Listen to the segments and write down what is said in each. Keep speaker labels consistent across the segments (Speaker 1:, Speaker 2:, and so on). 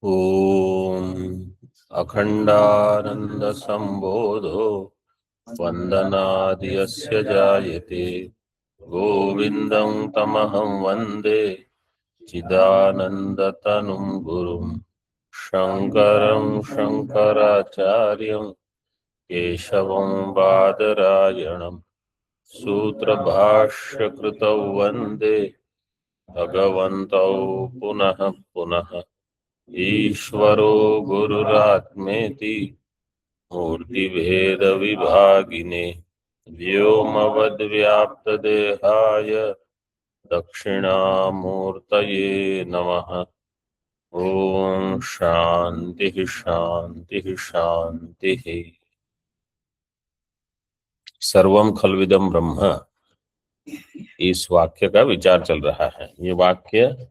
Speaker 1: ॐ अखण्डानन्दसम्बोधो वन्दनाद्यस्य जायते गोविन्दं तमहं वन्दे चिदानन्दतनुं गुरुं शङ्करं शङ्कराचार्यं केशवं बादरायणं सूत्रभाष्यकृतौ वन्दे भगवन्तौ पुनः पुनः ईश्वरो गुरुरात्मेति मूर्तिभेदविभागिने व्योमवद्व्याप्तदेहाय दक्षिणामूर्तये नमः। ओम शांति शांति शांति। सर्वम खल्विदम ब्रह्म, इस वाक्य का विचार चल रहा है। ये वाक्य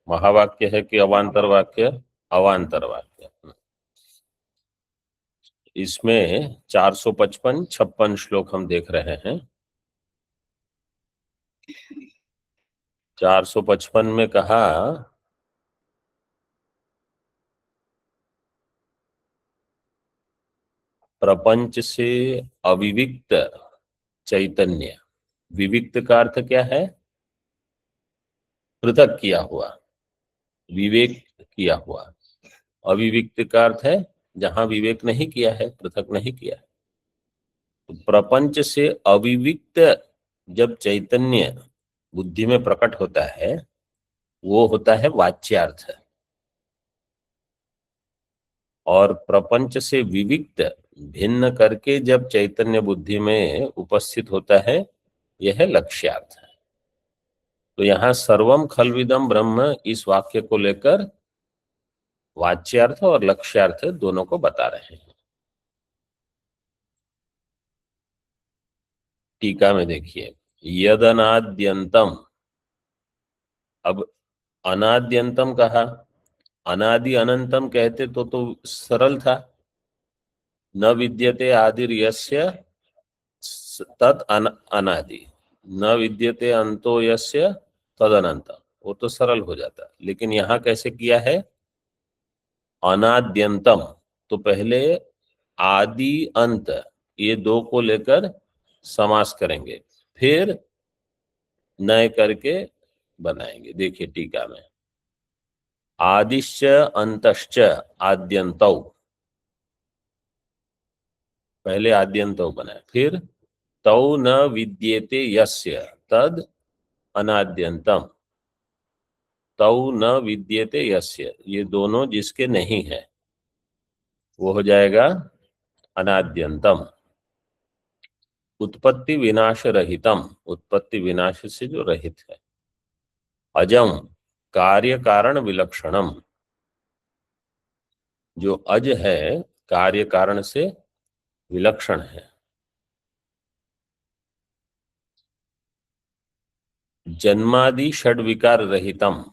Speaker 1: महावाक्य है कि अवांतर वाक्य? अवांतर वाक्य। इसमें 455-56 श्लोक हम देख रहे हैं। 455 में कहा प्रपंच से अविविक्त चैतन्य। विविक्त का अर्थ क्या है? पृथक किया हुआ, विवेक किया हुआ। अविविक्त का अर्थ है जहां विवेक नहीं किया है, पृथक नहीं किया है। तो प्रपंच से अविविक्त जब चैतन्य बुद्धि में प्रकट होता है, वो होता है वाच्यार्थ। और प्रपंच से विविक्त भिन्न करके जब चैतन्य बुद्धि में उपस्थित होता है, यह है लक्ष्यार्थ। तो यहाँ सर्वम खल्विदम ब्रह्म, इस वाक्य को लेकर वाच्यार्थ और लक्ष्यार्थ दोनों को बता रहे हैं। टीका में देखिए, यदनाद्यंतम। अब अनाद्यंतम कहा, अनादि अनंतम कहते तो सरल था। न विद्यते आदिर यस्य तत् अनादि, न विद्यते अंतो यस्य तदनंत, वो तो सरल हो जाता। लेकिन यहाँ कैसे किया है? अनाद्यंतम, तो पहले आदि अंत, ये दो को लेकर समास करेंगे, फिर नए करके बनाएंगे। देखिए टीका में, आदिश्च अंतश्च आद्यंतौ, पहले आद्यंतौ बनाए, फिर तौ न विद्येते यस्य तद अनाद्यंतम, तौ न विद्येते यस्य, ये दोनों जिसके नहीं है वो हो जाएगा अनाद्यंतम। उत्पत्ति विनाश रहितम, उत्पत्ति विनाश से जो रहित है। अजम कार्य कारण विलक्षणम, जो अज है कार्य कारण से विलक्षण है। जन्मादि षड विकार रहितम,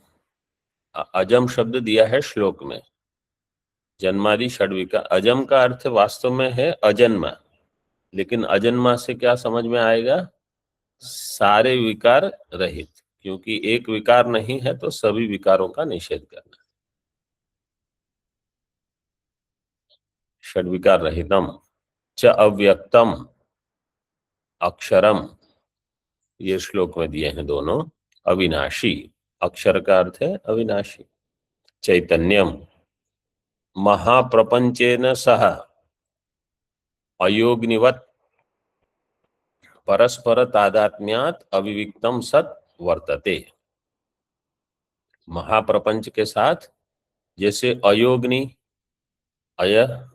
Speaker 1: अजम शब्द दिया है श्लोक में। जन्मादि षड विकार, अजम का अर्थ वास्तव में है अजन्मा, लेकिन अजन्मा से क्या समझ में आएगा? सारे विकार रहित, क्योंकि एक विकार नहीं है तो सभी विकारों का निषेध करना। षड विकार रहितम च अव्यक्तम अक्षरम, ये श्लोक में दिए हैं दोनों। अविनाशी, अक्षर का अर्थ है अविनाशी। चैतन्यम महाप्रपंचेन सह अयोग्निवत परस्पर तादात्म्यात् अविविक्तम सत वर्तते। महाप्रपंच के साथ जैसे अयोग्नि, अय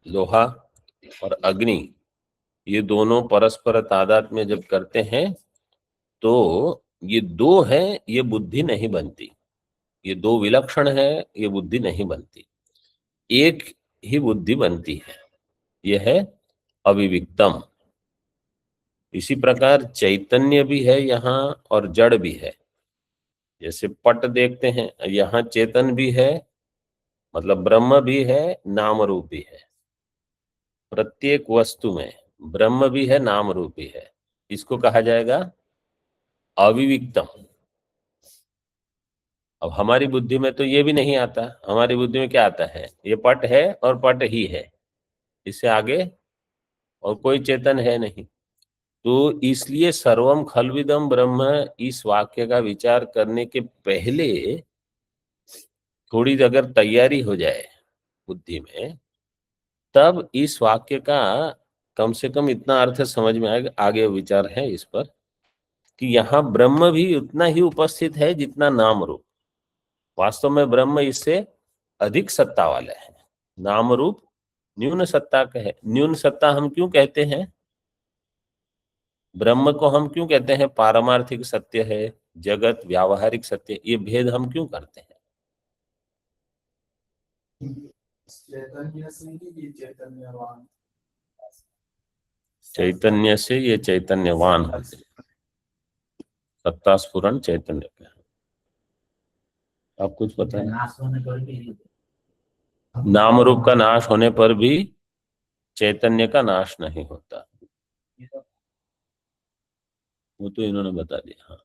Speaker 1: लोहा और अग्नि, ये दोनों परस्पर तादात्म्य जब करते हैं तो ये दो हैं, ये बुद्धि नहीं बनती। ये दो विलक्षण है, ये बुद्धि नहीं बनती, एक ही बुद्धि बनती है, यह है अविविक्तम। इसी प्रकार चैतन्य भी है यहाँ और जड़ भी है। जैसे पट देखते हैं, यहाँ चेतन भी है, मतलब ब्रह्म भी है, नाम रूप भी है। प्रत्येक वस्तु में ब्रह्म भी है, नाम रूप भी है। इसको कहा जाएगा अविविक्तम। अब हमारी बुद्धि में तो ये भी नहीं आता। हमारी बुद्धि में क्या आता है? ये पट है और पट ही है, इससे आगे और कोई चेतन है नहीं। तो इसलिए सर्वम खलविदम ब्रह्म, इस वाक्य का विचार करने के पहले थोड़ी अगर तैयारी हो जाए बुद्धि में, तब इस वाक्य का कम से कम इतना अर्थ समझ में आएगा। आगे विचार है इस पर कि यहाँ ब्रह्म भी उतना ही उपस्थित है जितना नाम रूप। वास्तव में ब्रह्म इससे अधिक सत्ता वाला है, नाम रूप न्यून सत्ता का है। न्यून सत्ता हम क्यों कहते हैं? ब्रह्म को हम क्यों कहते हैं पारमार्थिक सत्य है, जगत व्यावहारिक सत्य? ये भेद हम क्यों करते हैं? चैतन्य से ये चैतन्यवान होते हैं, सत्ता स्फुरन चैतन्य का। आप कुछ पता है? नाम रूप का नाश होने पर भी चैतन्य का नाश नहीं होता, वो तो इन्होंने बता दिया। हाँ,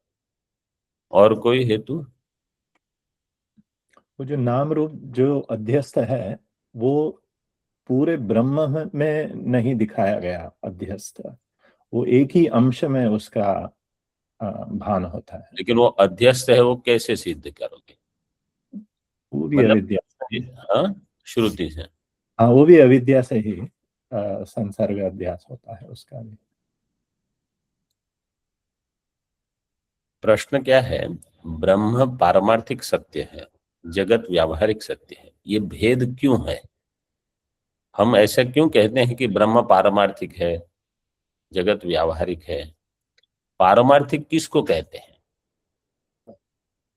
Speaker 1: और कोई हेतु?
Speaker 2: वो जो नाम रूप जो अध्यस्त है, वो पूरे ब्रह्म में नहीं दिखाया गया अध्यस्त। वो एक ही अंश में उसका भान होता है।
Speaker 1: लेकिन वो अध्यस्त है, वो कैसे सिद्ध करोगे?
Speaker 2: वो भी
Speaker 1: मतलब
Speaker 2: अविद्या से।
Speaker 1: हाँ, श्रुति से।
Speaker 2: हाँ, वो भी अविद्या से ही संसर्ग अध्यास होता है उसका भी।
Speaker 1: प्रश्न क्या है? ब्रह्म पारमार्थिक सत्य है, जगत व्यावहारिक सत्य है, ये भेद क्यों है? हम ऐसा क्यों कहते हैं कि ब्रह्म पारमार्थिक है, जगत व्यावहारिक है? पारमार्थिक किसको कहते हैं?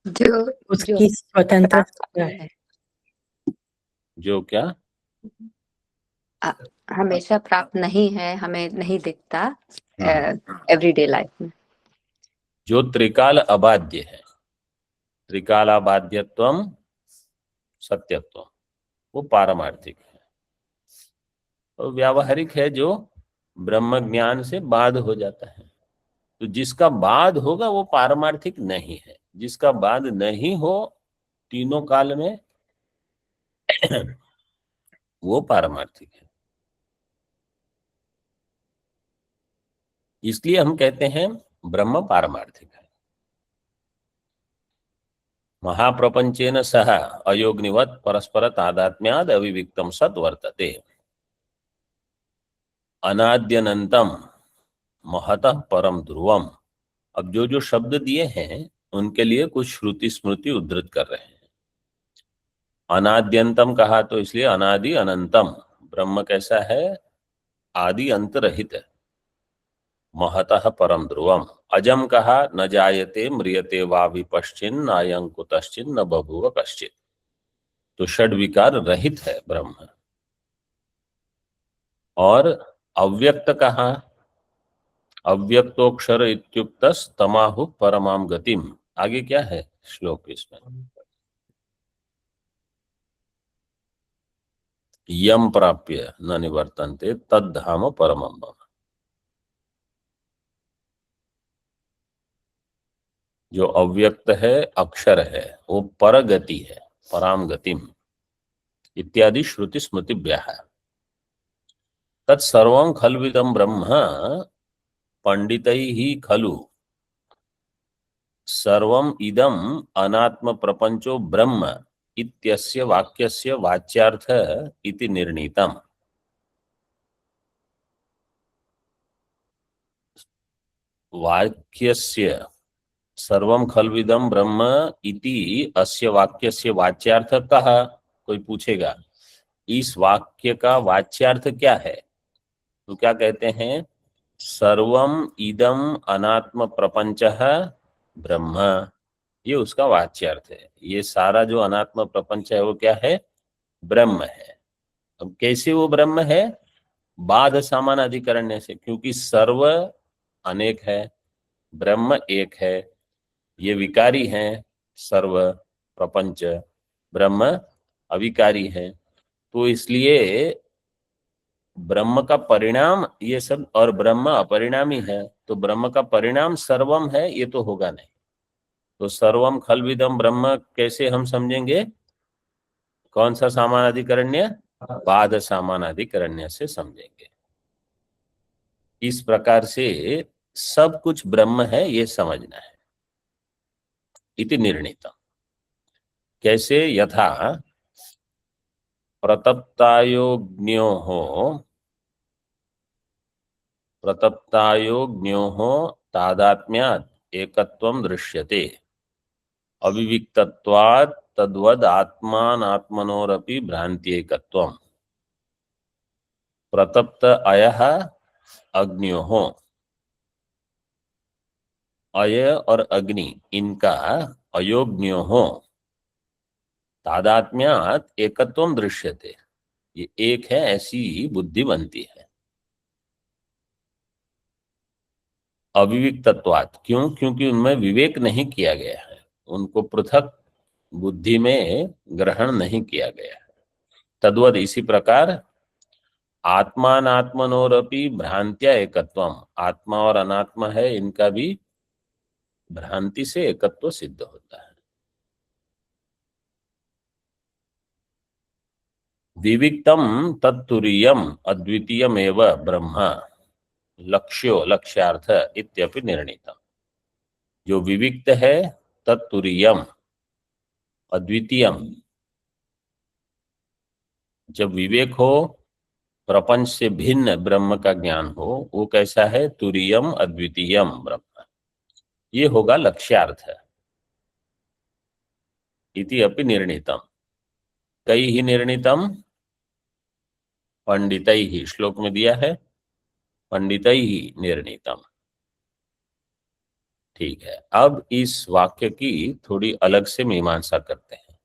Speaker 3: जो
Speaker 4: उसकी स्वतंत्रता है,
Speaker 1: जो क्या?
Speaker 3: अ, हमेशा प्राप्त नहीं है, हमें नहीं दिखता
Speaker 1: हाँ।
Speaker 3: एवरीडे लाइफ में।
Speaker 1: जो त्रिकाल अबाध्य है, त्रिकालाबाध्यत्वम सत्यत्वम, वो पारमार्थिक है। और व्यावहारिक है जो ब्रह्म ज्ञान से बाध हो जाता है। तो जिसका बाध होगा वो पारमार्थिक नहीं है, जिसका बाध नहीं हो तीनों काल में वो पारमार्थिक है। इसलिए हम कहते हैं ब्रह्म पारमार्थिक है। महाप्रपंचेन सह अयोग्निवत परस्पर तादात्म्याद अविविक्तम सत् वर्तते, अनाद्यनंतम महतः परम ध्रुवम। अब जो जो शब्द दिए हैं उनके लिए कुछ श्रुति स्मृति उद्धृत कर रहे हैं। अनाद्यंतम कहा तो इसलिए अनादि अनंतम, ब्रह्म कैसा है? आदि अंत रहित है। महतः परम ध्रुवम। अजम कहा, न जायते म्रियते वा विपश्चिन आयं कुतश्चिन न बभूव कश्चित, तो षड विकार रहित है ब्रह्म। और अव्यक्त कहा, अव्यक्तोक्षर इत्युक्तस् तमाहु परमाम गतिम। आगे क्या है श्लोक इसमें? यम प्राप्य न निवर्तन्ते तद्धाम परमम मम। जो अव्यक्त है, अक्षर है, वो परगति है, पराम गतिम इत्यादि श्रुति स्मृतिभ्यः। तत्सर्वं खल्विदं ब्रह्म पंडितैः खलु सर्वम इदम अनात्म प्रपंचो ब्रह्म इत्यस्य वाक्यस्य वाच्यार्थ इति निर्णीतम्। वाक्यस्य सर्वम खल्विदम ब्रह्म इति अस्य वाक्यस्य वाच्यार्थ कहा? कोई पूछेगा इस वाक्य का वाच्यार्थ क्या है, तो क्या कहते हैं? सर्वम इदम अनात्म प्रपंचः ब्रह्म, ये उसका वाच्यार्थ है। ये सारा जो अनात्म प्रपंच है वो क्या है? ब्रह्म है। अब कैसे वो ब्रह्म है? बाध सामान अधिकरण्य से, क्योंकि सर्व अनेक है, ब्रह्म एक है, ये विकारी हैं सर्व प्रपंच, ब्रह्म अविकारी है। तो इसलिए ब्रह्म का परिणाम ये सब, और ब्रह्म अपरिणामी है, तो ब्रह्म का परिणाम सर्वम है, ये तो होगा नहीं। तो सर्वम खलविदम ब्रह्म कैसे हम समझेंगे? कौन सा सामानाधिकरण्य? बाध सामानाधिकरण्य से समझेंगे। इस प्रकार से सब कुछ ब्रह्म है ये समझना है। इति निर्णीतम्। कैसे? यथा प्रतप्तायोऽग्न्योः तादात्म्यात् एकत्वं दृश्यते, अविविक्तत्वात् तद्वद् आत्मानात्मनोरपि भ्रान्त्येकत्वम्। प्रतप्त अयः अग्न्योः, अय और अग्नि इनका अयोग्न्योः तादात्म्यात् एकत्वं दृश्यते, ये एक है ऐसी बुद्धि बनती है। अविविक्तत्वात्, क्यों? क्योंकि उनमें विवेक नहीं किया गया है, उनको पृथक बुद्धि में ग्रहण नहीं किया गया है। तद्वद, इसी प्रकार आत्मानात्मनोरपि भ्रांत्या एकत्वम, आत्मा और अनात्मा है इनका भी भ्रांति से एकत्व सिद्ध होता है। विविक्तम तत्तुरीयम अद्वितीयमेव ब्रह्म लक्ष्यो लक्ष्यार्थ इत्यपि निर्णीतम्। जो विविक्त है तत्तुरीयम अद्वितीयम, जब विवेक हो, प्रपंच से भिन्न ब्रह्म का ज्ञान हो, वो कैसा है? तुरीयम अद्वितीयम ब्रह्म, ये होगा लक्ष्यार्थ। इति अपि निर्णीतम्। कई ही निर्णीतम पंडितै ही, श्लोक में दिया है पंडितै ही निर्णीतम। ठीक है, अब इस वाक्य की थोड़ी अलग से मीमांसा करते हैं।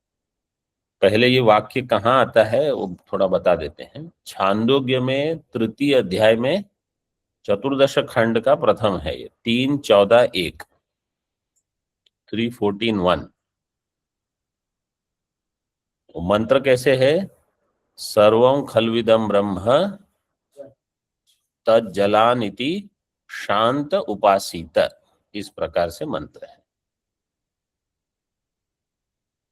Speaker 1: पहले ये वाक्य कहाँ आता है वो थोड़ा बता देते हैं। छांदोग्य में 3 अध्याय में चतुर्दश खंड का प्रथम है ये, 3:14:1, 3:14:1। मंत्र कैसे है? सर्वं खल्विदं ब्रह्म तज्जलानिति शांत उपासीत, इस प्रकार से मंत्र है।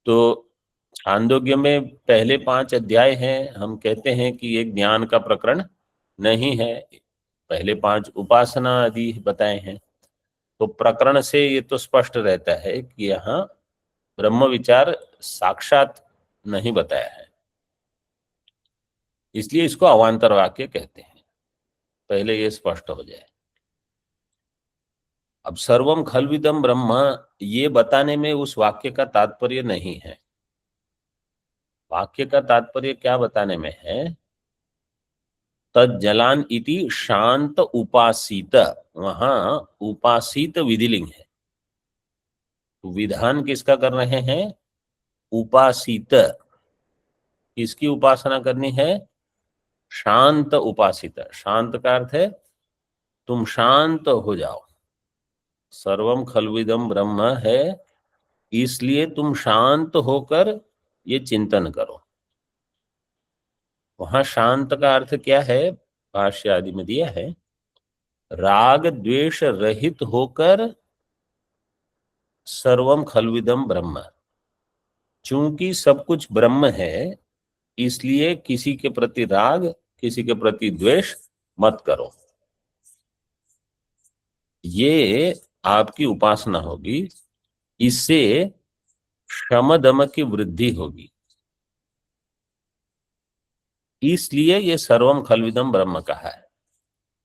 Speaker 1: तो छांदोग्य में पहले 5 अध्याय हैं, हम कहते हैं कि ये ज्ञान का प्रकरण नहीं है, पहले 5 उपासना आदि बताए हैं। तो प्रकरण से ये तो स्पष्ट रहता है कि यहाँ ब्रह्म विचार साक्षात नहीं बताया है, इसलिए इसको अवांतर वाक्य कहते हैं। पहले ये स्पष्ट हो जाए। अब सर्वम खल्विदम ब्रह्म ये बताने में उस वाक्य का तात्पर्य नहीं है। वाक्य का तात्पर्य क्या बताने में है? तज्जलान इति शांत उपासीत, वहां उपासीत विधिलिंग है। तो विधान किसका कर रहे हैं? उपासीत। किसकी उपासना करनी है? शांत उपासित। शांत का अर्थ है तुम शांत हो जाओ। सर्वम खल्विदम ब्रह्म है, इसलिए तुम शांत होकर ये चिंतन करो। वहां शांत का अर्थ क्या है? भाष्य आदि में दिया है, राग द्वेष रहित होकर सर्वम खल्विदम ब्रह्म। चूंकि सब कुछ ब्रह्म है, इसलिए किसी के प्रति राग, किसी के प्रति द्वेष मत करो। ये आपकी उपासना होगी, इससे शम दम की वृद्धि होगी। इसलिए ये सर्वम खल्विदम ब्रह्म कहा है।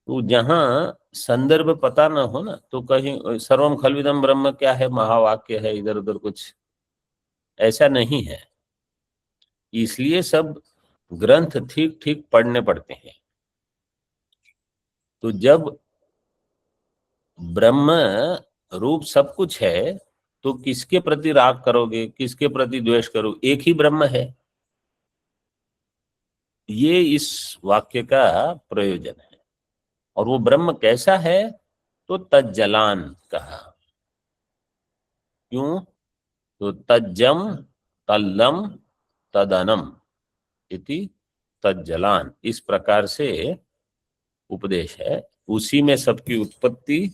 Speaker 1: तो जहां संदर्भ पता ना हो ना, तो कहीं सर्वम खल्विदम ब्रह्म क्या है, महावाक्य है, इधर उधर कुछ ऐसा नहीं है। इसलिए सब ग्रंथ ठीक ठीक पढ़ने पड़ते हैं। तो जब ब्रह्म रूप सब कुछ है, तो किसके प्रति राग करोगे, किसके प्रति द्वेष करो? एक ही ब्रह्म है। ये इस वाक्य का प्रयोजन है। और वो ब्रह्म कैसा है? तो तज्जलान कहा। क्यों? तो तज्जम तल्लम तदनम इति तज्जलान, इस प्रकार से उपदेश है। उसी में सबकी उत्पत्ति,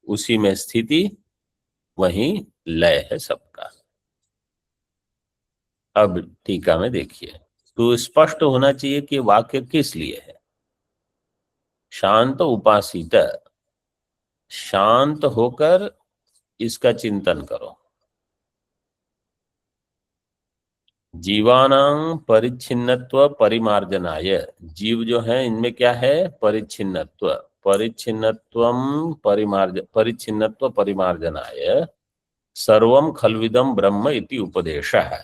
Speaker 1: उसी में स्थिति, वहीं लय है सबका। अब टीका में देखिए, तो स्पष्ट होना चाहिए कि वाक्य किस लिए है। शांत उपासित, शांत होकर इसका चिंतन करो। जीवानां परिच्छिन्नत्व परिमार्जनाय, जीव जो है इनमें क्या है, परिच्छिन्नत्व, परिच्छिन्नत्वम परिच्छिन्नत्व परिमार्जनाय सर्वम खल्विदम ब्रह्म इति उपदेशः।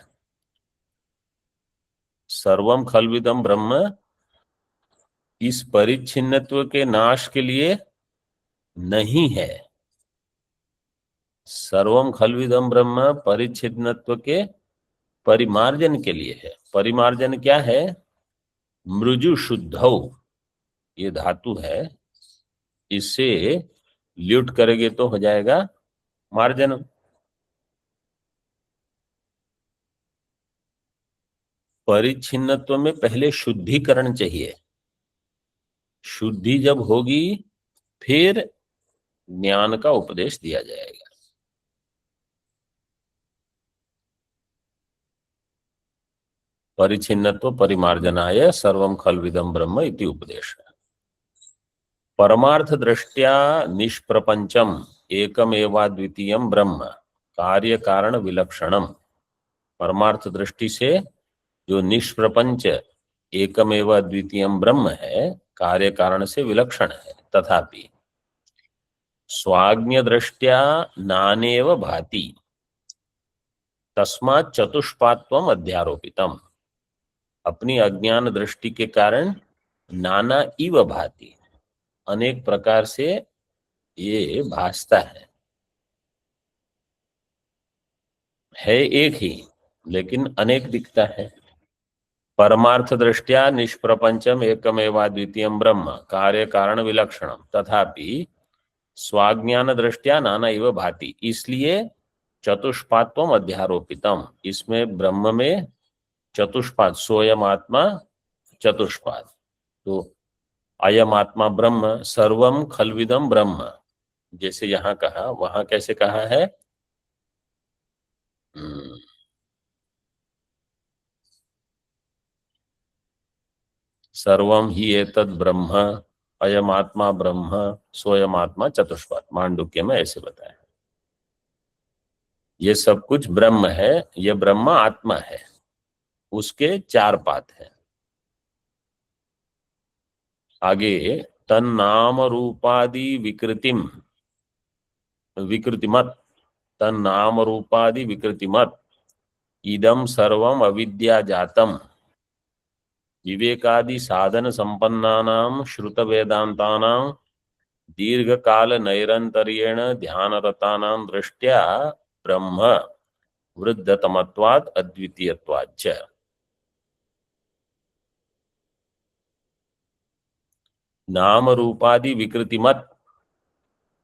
Speaker 1: सर्वम खल्विदम ब्रह्म इस परिच्छिन्नत्व के नाश के लिए नहीं है। सर्वम खल्विदम ब्रह्म परिच्छिन्नत्व के परिमार्जन के लिए है। परिमार्जन क्या है, मृजु शुद्धौ, ये धातु है, इससे ल्युट करेंगे तो हो जाएगा मार्जन। परिच्छिन्नत्व में पहले शुद्धिकरण चाहिए, शुद्धि जब होगी फिर ज्ञान का उपदेश दिया जाएगा। परिच्छिन्नत्व परिमार्जनाय सर्वम खल्विदम ब्रह्म इति उपदेश। परमार्थ दृष्टया निष्प्रपंचम एकमेवाद्वितीयम ब्रह्म कार्य कारण विलक्षणम। परमार्थ दृष्टि से जो निष्प्रपंच एकमेव अद्वितीयम ब्रह्म है, कार्य कारण से विलक्षण है। तथापि स्वाज्ञ दृष्टया नानेव भाति तस्मात् चतुष्पात्वम अध्यारोपितम। अपनी अज्ञान दृष्टि के कारण नाना इव भाति, अनेक प्रकार से ये भासता है एक ही लेकिन अनेक दिखता है। परमार्थ दृष्टया निष्प्रपंचम एकमेवाद्वितीयम ब्रह्म कार्य कारण विलक्षणम तथापि स्वाज्ञान दृष्टया नाना इव भाति, इसलिए चतुष्पात्वम अध्यारोपितम, इसमें ब्रह्म में चतुष्पाद, सोयम आत्मा चतुष्पाद, तो अयम आत्मा ब्रह्म सर्वम खल्विदम ब्रह्म, जैसे यहां कहा वहां कैसे कहा है, सर्वम ही एतद ब्रह्म अयम आत्मा ब्रह्म सोयम आत्मा चतुष्पाद, मांडुक्य में ऐसे बताया। ये सब कुछ ब्रह्म है, ये ब्रह्म आत्मा है, उसके चार पात हैं। आगे तन्नाम रूपादि विकृतिम विकृतिमत, तन्नाम रूपादि विकृतिमत इदम सर्वम अविद्या जातम विवेकादि साधन संपन्नानां श्रुत वेदांतानां दीर्घ काल नैरंतर्येण ध्यानरतानां दृष्ट्या ब्रह्म वृद्धतमत्वात् अद्वितीयत्वाच्च। नाम रूपादि विकृतिमत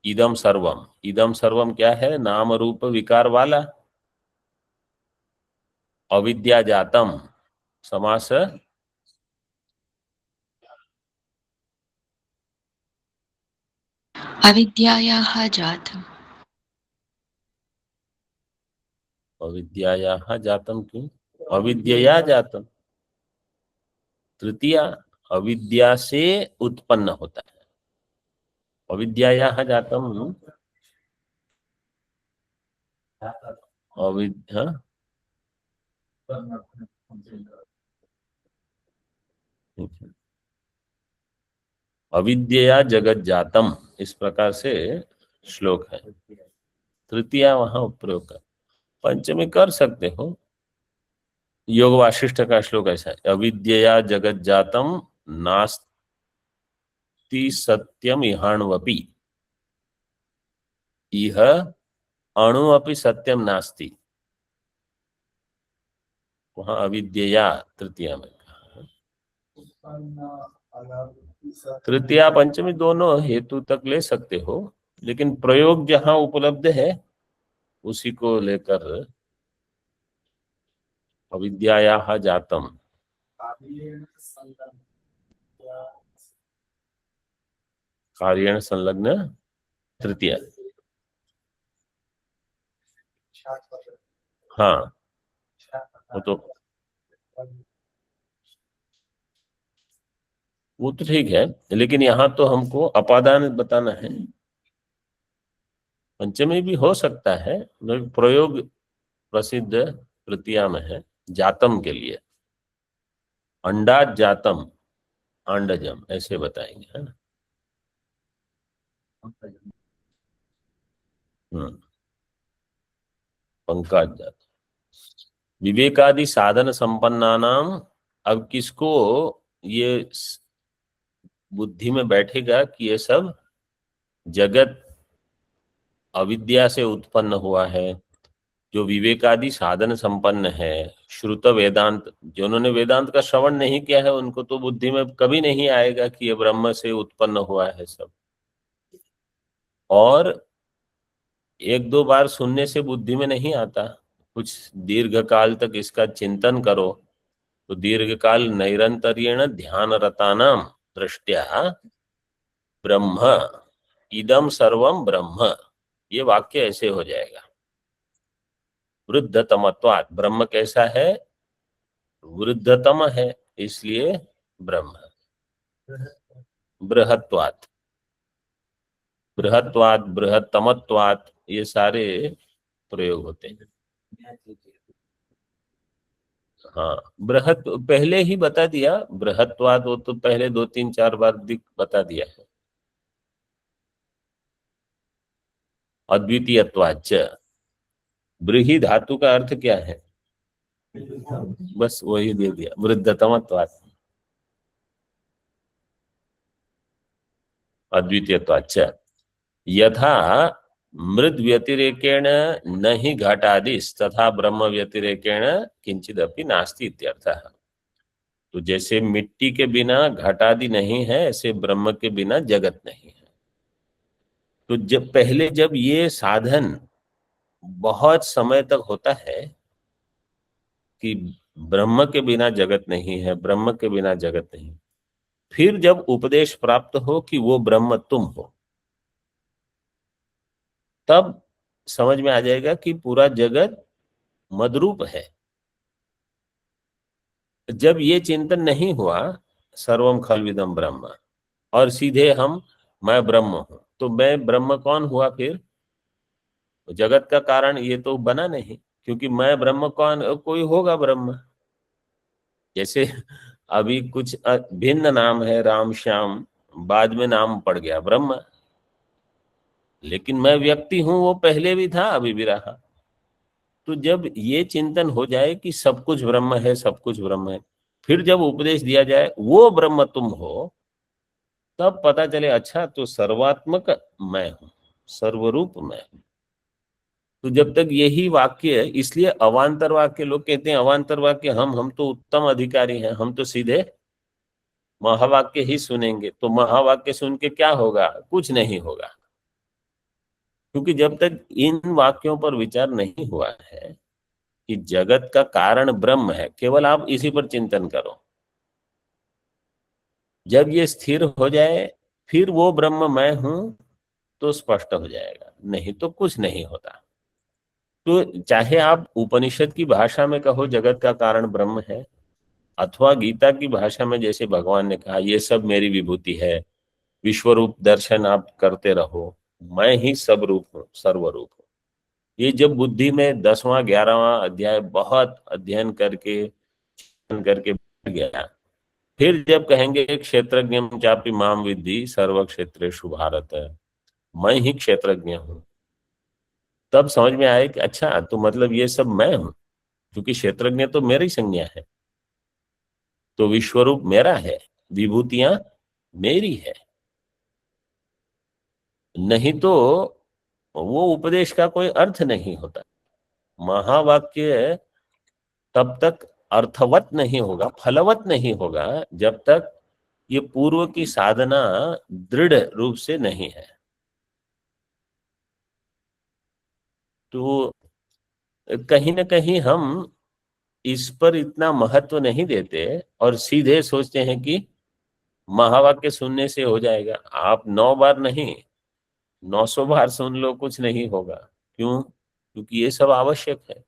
Speaker 1: इदम सर्वम, इदम सर्वम क्या है, नाम रूप विकार वाला। अविद्या जातम समास
Speaker 5: अविद्यायाः जातम्।
Speaker 1: अविद्यायाः जातम क्यों, अविद्यया जातम, तृतीया अविद्या से उत्पन्न होता है। अविद्यायाः जातम अविद्या, अविद्या जगत जातम, इस प्रकार से श्लोक है। तृतीया वहां प्रयोग कर, पंचमी कर सकते हो। योग वाशिष्ठ का श्लोक ऐसा है, अविद्यया जगत जातम नास्ति सत्यम इहाण्वपि, इह अणु अपि सत्यम नास्ति, वहां अविद्यया तृतीया में। तृतीया पंचमी दोनों हेतु तक ले सकते हो, लेकिन प्रयोग जहां उपलब्ध है उसी को लेकर अविद्यायाः जातम। कार्येण संलग्न तृतीया, हाँ, वो तो ठीक है, लेकिन यहाँ तो हमको अपादान बताना है। पंचमी भी हो सकता है, लेकिन प्रयोग प्रसिद्ध तृतीया में है जातम के लिए। अंडात जातम, अंडजम ऐसे बताएंगे, है ना। पंकज जातम। विवेकादि साधन संपन्नानाम, अब किसको ये बुद्धि में बैठेगा कि ये सब जगत अविद्या से उत्पन्न हुआ है। जो विवेकादि साधन संपन्न है, श्रुत वेदांत, जिन्होंने वेदांत का श्रवण नहीं किया है उनको तो बुद्धि में कभी नहीं आएगा कि ये ब्रह्म से उत्पन्न हुआ है सब। और एक दो बार सुनने से बुद्धि में नहीं आता, कुछ दीर्घ काल तक इसका चिंतन करो तो दीर्घ काल नैरंतर्येण ध्यान रतानाम दृष्टया ब्रह्म इदम सर्वम ब्रह्म, ये वाक्य ऐसे हो जाएगा। वृद्धतमत्वात्, ब्रह्म कैसा है, वृद्धतम है, इसलिए ब्रह्म। बृहत्वात्, बृहत्वात्, बृहत्तमत्वात्, ये सारे प्रयोग होते हैं। हाँ, बृहत पहले ही बता दिया, बृहत्वात् वो तो पहले 2 3 4 बार बता दिया है। अद्वितीयत्वाच्च, ब्रीहि धातु का अर्थ क्या है, बस वही दे दिया, वृद्धतमत्वात्, अद्वितीयत्वाच्च। यथा मृद व्यतिरेकेण न ही घटादिस तथा ब्रह्म व्यतिरेकेण किंचिदपि नास्ति इत्यर्थः। तो जैसे मिट्टी के बिना घटादि नहीं है, ऐसे ब्रह्म के बिना जगत नहीं है। तो जब ये साधन बहुत समय तक होता है कि ब्रह्म के बिना जगत नहीं है, ब्रह्म के बिना जगत नहीं, फिर जब उपदेश प्राप्त हो कि वो ब्रह्म तुम हो, तब समझ में आ जाएगा कि पूरा जगत मदरूप है। जब ये चिंतन नहीं हुआ सर्वम खलविदम ब्रह्म, और सीधे मैं ब्रह्म हूं, तो मैं ब्रह्म कौन हुआ फिर, जगत का कारण ये तो बना नहीं, क्योंकि मैं ब्रह्म कौन, कोई होगा ब्रह्म। जैसे अभी कुछ भिन्न नाम है, राम श्याम, बाद में नाम पड़ गया ब्रह्म, लेकिन मैं व्यक्ति हूं, वो पहले भी था अभी भी रहा। तो जब ये चिंतन हो जाए कि सब कुछ ब्रह्म है, सब कुछ ब्रह्म है, फिर जब उपदेश दिया जाए वो ब्रह्म तुम हो, तब पता चले अच्छा तो सर्वात्मक मैं हूं, सर्वरूप मैं हूं। तो जब तक यही वाक्य, इसलिए अवांतर वाक्य, लोग कहते हैं अवांतर वाक्य, हम तो उत्तम अधिकारी हैं, हम तो सीधे महावाक्य ही सुनेंगे। तो महावाक्य सुन के क्या होगा, कुछ नहीं होगा, क्योंकि जब तक इन वाक्यों पर विचार नहीं हुआ है कि जगत का कारण ब्रह्म है, केवल आप इसी पर चिंतन करो। जब ये स्थिर हो जाए, फिर वो ब्रह्म मैं हूं तो स्पष्ट हो जाएगा, नहीं तो कुछ नहीं होता। तो चाहे आप उपनिषद की भाषा में कहो जगत का कारण ब्रह्म है, अथवा गीता की भाषा में जैसे भगवान ने कहा ये सब मेरी विभूति है, विश्वरूप दर्शन आप करते रहो, मैं ही सब रूप हूँ, सर्वरूप हूँ। ये जब बुद्धि में 10वां 11वां अध्याय बहुत अध्ययन करके बैठ गया, फिर जब कहेंगे क्षेत्रज्ञ चापि माम विद्धि सर्व क्षेत्रेषु भारत, मैं ही क्षेत्रज्ञ हूँ, तब समझ में आए कि अच्छा तो मतलब ये सब मैं हूं, क्योंकि क्षेत्रज्ञ तो मेरी संज्ञा है, तो विश्वरूप मेरा है, विभूतियां मेरी है। नहीं तो वो उपदेश का कोई अर्थ नहीं होता। महावाक्य तब तक अर्थवत नहीं होगा, फलवत नहीं होगा, जब तक ये पूर्व की साधना दृढ़ रूप से नहीं है। तो कहीं ना कहीं हम इस पर इतना महत्व नहीं देते और सीधे सोचते हैं कि महावाक्य सुनने से हो जाएगा। आप 9 बार नहीं, 900 बार सुन लो, कुछ नहीं होगा। क्यों? क्योंकि ये सब आवश्यक है।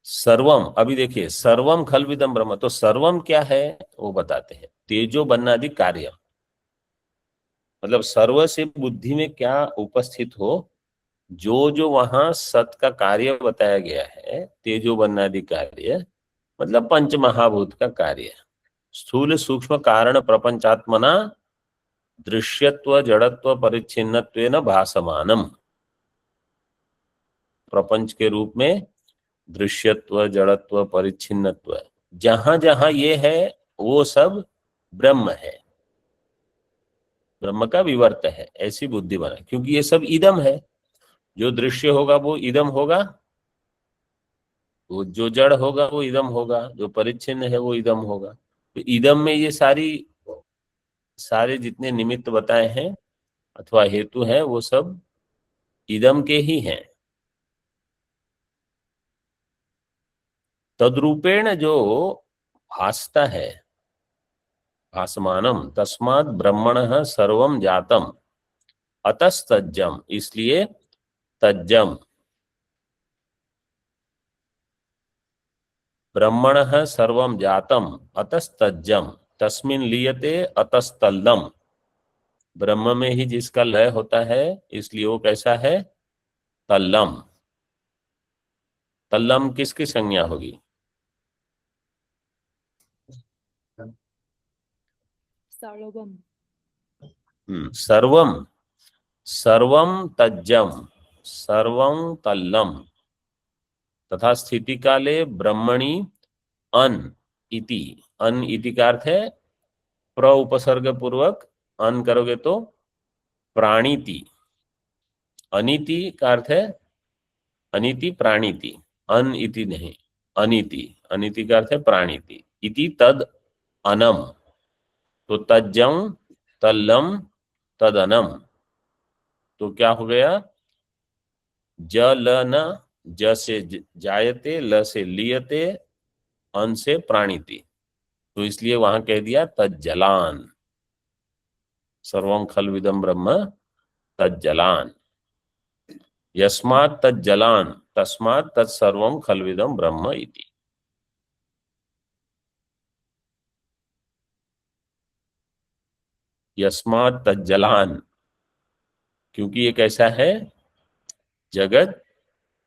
Speaker 1: सर्वम, अभी देखिए, सर्वम खलविदम ब्रह्म, तो सर्वम क्या है वो बताते हैं। तेजो बन्नादि कार्य, मतलब सर्व से बुद्धि में क्या उपस्थित हो, जो जो वहां सत का कार्य बताया गया है, तेजो बन्नादि कार्य मतलब पंच महाभूत का कार्य, स्थूल सूक्ष्म कारण प्रपंचात्मना दृश्यत्व जड़त्व परिच्छिन्नत्वेन भासमानम, प्रपंच के रूप में दृश्यत्व जड़त्व परिच्छिन्नत्व जहां जहां ये है वो सब ब्रह्म है, ब्रह्म का विवर्त है, ऐसी बुद्धि बना, क्योंकि ये सब इदम है। जो दृश्य होगा वो इदम होगा, वो जो जड़ होगा वो इदम होगा, जो परिच्छिन्न है वो इदम होगा। तो इदम में ये सारे जितने निमित्त बताए हैं अथवा हेतु हैं वो सब इदम के ही हैं। तद्रूपेण जो भासता है, भासमानम तस्मात् ब्रह्मणः सर्वम जातम अतस्तज्जम, इसलिए तज्जम, ब्रह्मणः सर्वम जातम अतस्तज्जम तस्मिन् लीयते अतस्तल्लम, ब्रह्म में ही जिसका लय होता है इसलिए वो कैसा है, तल्लम। तल्लम किसकी संज्ञा होगी, सर्वम, सर्वम तज्जम, सर्वं तल्लम, तथा स्थिति काले ब्रह्मणि अन इति, अन इति का अर्थ है प्र उपसर्ग पूर्वक अन करोगे तो प्राणीति, अनिति का अर्थ है अनिति प्राणीति, अन इति नहीं, अनिति, अनिति का अर्थ है प्राणीति, इति तद अनम, तो तज्जम तल्लम तदनम, तो क्या हो गया, ज ल न, ज से जायते, ल से लियते, अन से प्राणीति, तो इसलिए वहां कह दिया तज्जलान, सर्वं खलविदं ब्रह्म तज्जलान, यस्मात् तज्जलान तस्मात् तत्सर्वं खलविदं ब्रह्म इति। यस्मात् तज्जलान, क्योंकि ये कैसा है, जगत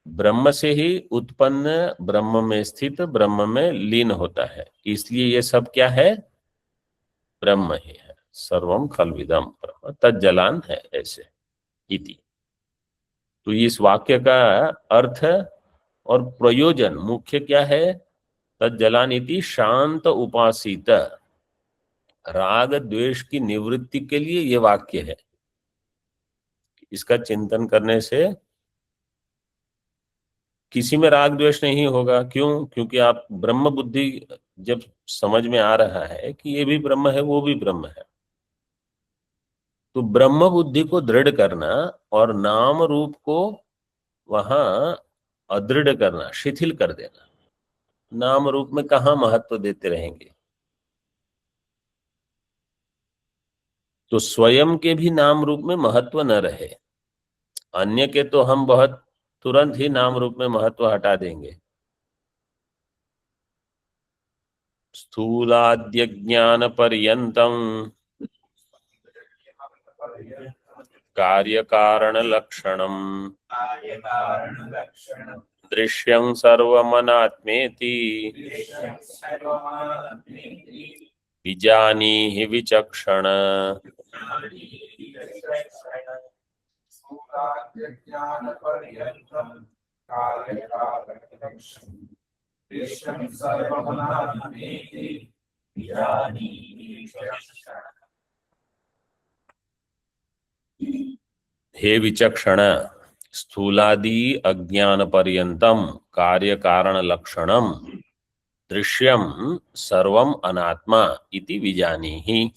Speaker 1: ब्रह्म से ही उत्पन्न, ब्रह्म में स्थित, ब्रह्म में लीन होता है, इसलिए ये सब क्या है, ब्रह्म ही है। सर्वम खलविदम ब्रह्म तज्जलान है ऐसे इति। तो इस वाक्य का अर्थ और प्रयोजन मुख्य क्या है, तज्जलान इति शांत उपासित, राग द्वेष की निवृत्ति के लिए ये वाक्य है। इसका चिंतन करने से किसी में राग द्वेष नहीं होगा। क्यों? क्योंकि आप ब्रह्म बुद्धि जब समझ में आ रहा है कि ये भी ब्रह्म है वो भी ब्रह्म है, तो ब्रह्म बुद्धि को दृढ़ करना और नाम रूप को वहां अदृढ़ करना, शिथिल कर देना, नाम रूप में कहाँ महत्व देते रहेंगे। तो स्वयं के भी नाम रूप में महत्व न रहे, अन्य के तो हम बहुत तुरंत ही नाम रूप में महत्व हटा देंगे। स्थूलाद्य ज्ञान पर्यंतम कार्य कारण लक्षणम दृश्यं सर्वमनात्मेति विजानीहि विचक्षण। हे विचक्षण, स्थूलादि अज्ञान पर्यंतम कार्य कारण लक्षणम दृश्यम सर्वम अनात्मा इति विजानीहि।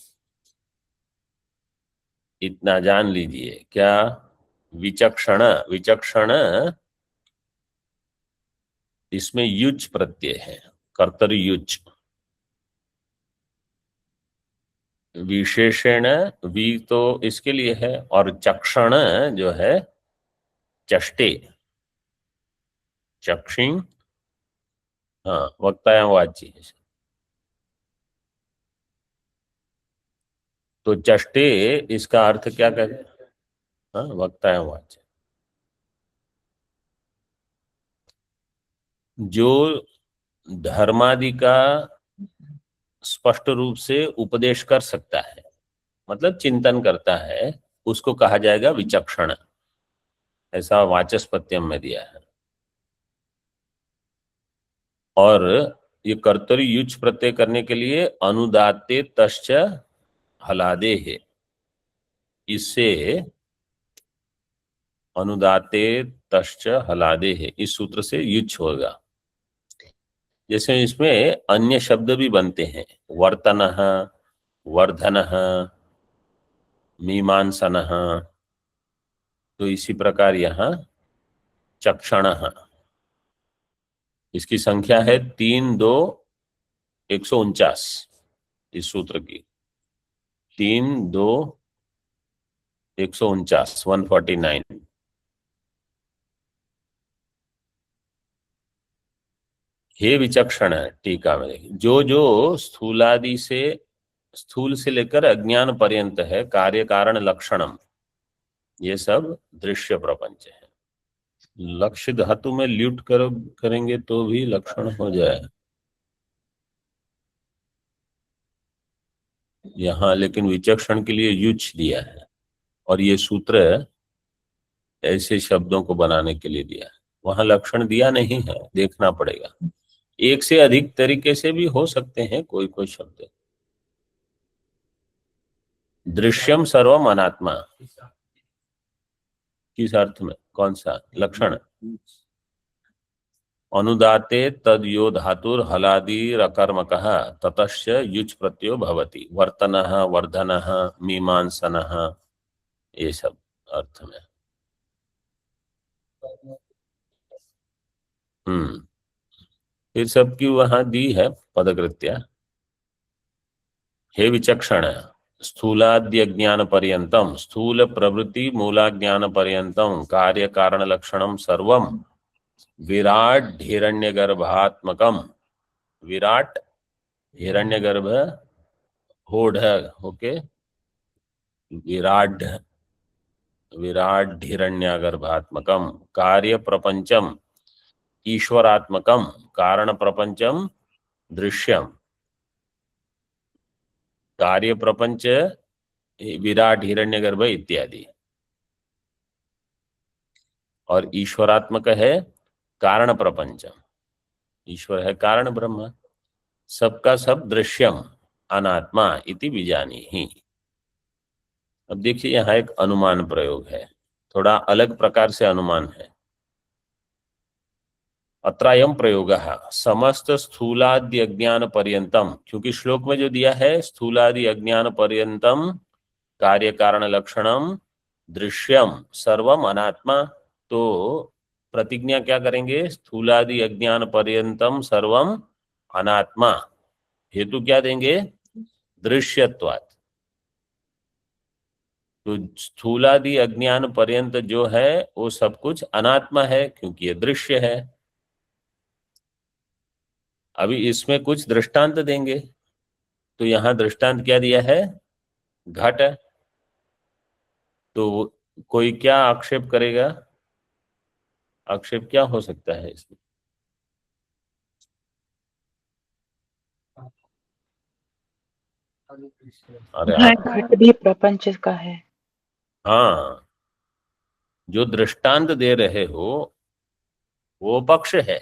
Speaker 1: इतना जान लीजिए। क्या? विचक्षण, विचक्षण इसमें युज प्रत्यय है, कर्तरी युज। विशेषण वी तो इसके लिए है, और चक्षण जो है चष्टे, चक्षिण, हाँ वक्तायाम वाच्य है। तो चष्टे इसका अर्थ क्या कहते हैं? हाँ वक्तायाम वाच्य। जो धर्मादि का स्पष्ट रूप से उपदेश कर सकता है, मतलब चिंतन करता है, उसको कहा जाएगा विचक्षण। ऐसा वाचस्पत्यम में दिया है। और ये कर्तरी युच प्रत्यय करने के लिए अनुदाते तश्च हलादे है, इससे अनुदाते तश्च हलादे है, इस सूत्र से युच होगा। जैसे इसमें अन्य शब्द भी बनते हैं, वर्तनः, वर्धनः, मीमांसनः, तो इसी प्रकार यहाँ चक्षणः, इसकी संख्या है 3-2-149 इस सूत्र की। 3-2-149 149। हे विचक्षण, टीका में जो जो स्थूलादि से, स्थूल से लेकर अज्ञान पर्यंत है, कार्य कारण लक्षणम, ये सब दृश्य प्रपंच है। लक्ष्य धातु में ल्यूट करेंगे तो भी लक्षण हो जाए यहाँ, लेकिन विचक्षण के लिए युच दिया है, और ये सूत्र ऐसे शब्दों को बनाने के लिए दिया है। वहां लक्षण दिया नहीं है, देखना पड़ेगा। एक से अधिक तरीके से भी हो सकते हैं कोई कोई शब्द। दृश्यम सर्वम अनात्मा, किस अर्थ में, कौन सा लक्षण? अनुदाते तद यो धातुर हलादीर अकर्मकः ततश्च युच प्रत्ययो भवति, वर्तनः, वर्धनः, मीमांसनः, ये सब अर्थ में। फिर सबकी वहां दी है पदकृत्या। हे विचक्षण, स्थूलाद्य ज्ञान पर्यंतम, स्थूल प्रवृत्ति मूला ज्ञान पर्यंतम कार्य कारण लक्षणम सर्वम विराट हिरण्यगर्भात्मकम, विराट हिरण्यगर्भ होढ़, ओके, विराट, विराट हिरण्यगर्भात्मकम कार्य प्रपंचम ईश्वरात्मकम कारण प्रपंचम दृश्यम, कार्य प्रपंच विराट हिरण्यगर्भ इत्यादि, और ईश्वरात्मक है कारण प्रपंच, ईश्वर है कारण ब्रह्म, सबका सब दृश्यम अनात्मा इति बीजानी ही। अब देखिए यहाँ एक अनुमान प्रयोग है, थोड़ा अलग प्रकार से अनुमान है। अत्रायम प्रयोग समस्त स्थूलादि अज्ञान पर्यंतम, क्योंकि श्लोक में जो दिया है स्थूलादि अज्ञान पर्यंतम कार्य कारण लक्षणम दृश्यम सर्वम अनात्मा, तो प्रतिज्ञा क्या करेंगे? स्थूलादि अज्ञान पर्यंतम सर्वम अनात्मा, हेतु क्या देंगे? दृश्यत्वात्। तो स्थूलादि अज्ञान पर्यंत जो है वो सब कुछ अनात्मा है, क्योंकि ये दृश्य है। अभी इसमें कुछ दृष्टांत देंगे, तो यहां दृष्टांत क्या दिया है? घट। तो कोई क्या आक्षेप करेगा? आक्षेप क्या हो सकता है इसमें? अरे
Speaker 5: घट भी प्रपंच का है।
Speaker 1: हाँ, जो दृष्टांत दे रहे हो वो पक्ष है।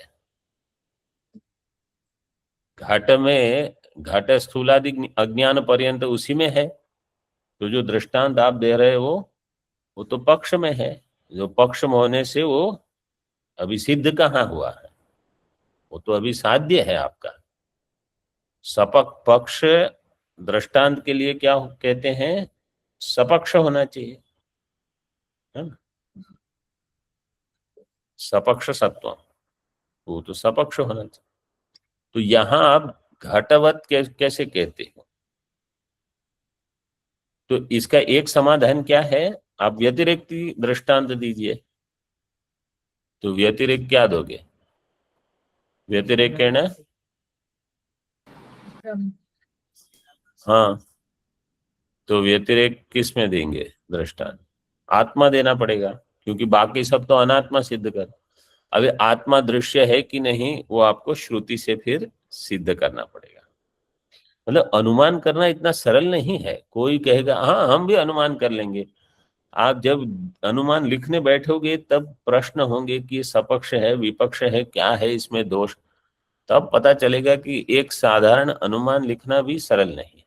Speaker 1: घट में, घट स्थूलादि अज्ञान पर्यंत उसी में है, तो जो दृष्टांत आप दे रहे हो वो तो पक्ष में है। जो पक्ष में होने से वो अभी सिद्ध कहाँ हुआ है? वो तो अभी साध्य है आपका। सपक पक्ष दृष्टांत के लिए क्या कहते हैं? सपक्ष होना चाहिए, है ना? सपक्ष सत्व, वो तो सपक्ष होना चाहिए। तो यहां आप घटवत कैसे कहते हो? तो इसका एक समाधान क्या है, आप व्यतिरेक्ति दृष्टांत दीजिए। तो व्यतिरेक क्या दोगे? व्यतिरेकेण, हाँ, तो व्यतिरेक किस में देंगे दृष्टांत? आत्मा देना पड़ेगा, क्योंकि बाकी सब तो अनात्मा सिद्ध कर। अभी आत्मा दृश्य है कि नहीं वो आपको श्रुति से फिर सिद्ध करना पड़ेगा। मतलब अनुमान करना इतना सरल नहीं है। कोई कहेगा हाँ हम भी अनुमान कर लेंगे, आप जब अनुमान लिखने बैठोगे तब प्रश्न होंगे कि सपक्ष है विपक्ष है, क्या है इसमें दोष, तब पता चलेगा कि एक साधारण अनुमान लिखना भी सरल नहीं।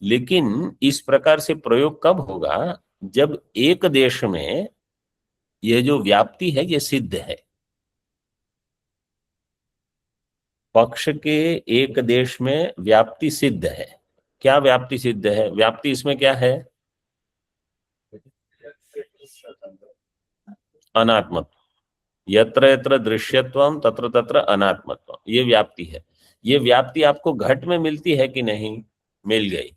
Speaker 1: लेकिन इस प्रकार से प्रयोग कब होगा, जब एक देश में ये जो व्याप्ति है ये सिद्ध है। पक्ष के एक देश में व्याप्ति सिद्ध है। क्या व्याप्ति सिद्ध है? व्याप्ति इसमें क्या है? अनात्मत्व। यत्र यत्र दृश्यत्वम तत्र तत्र अनात्मत्व, ये व्याप्ति है। ये व्याप्ति आपको घट में मिलती है कि नहीं? मिल गई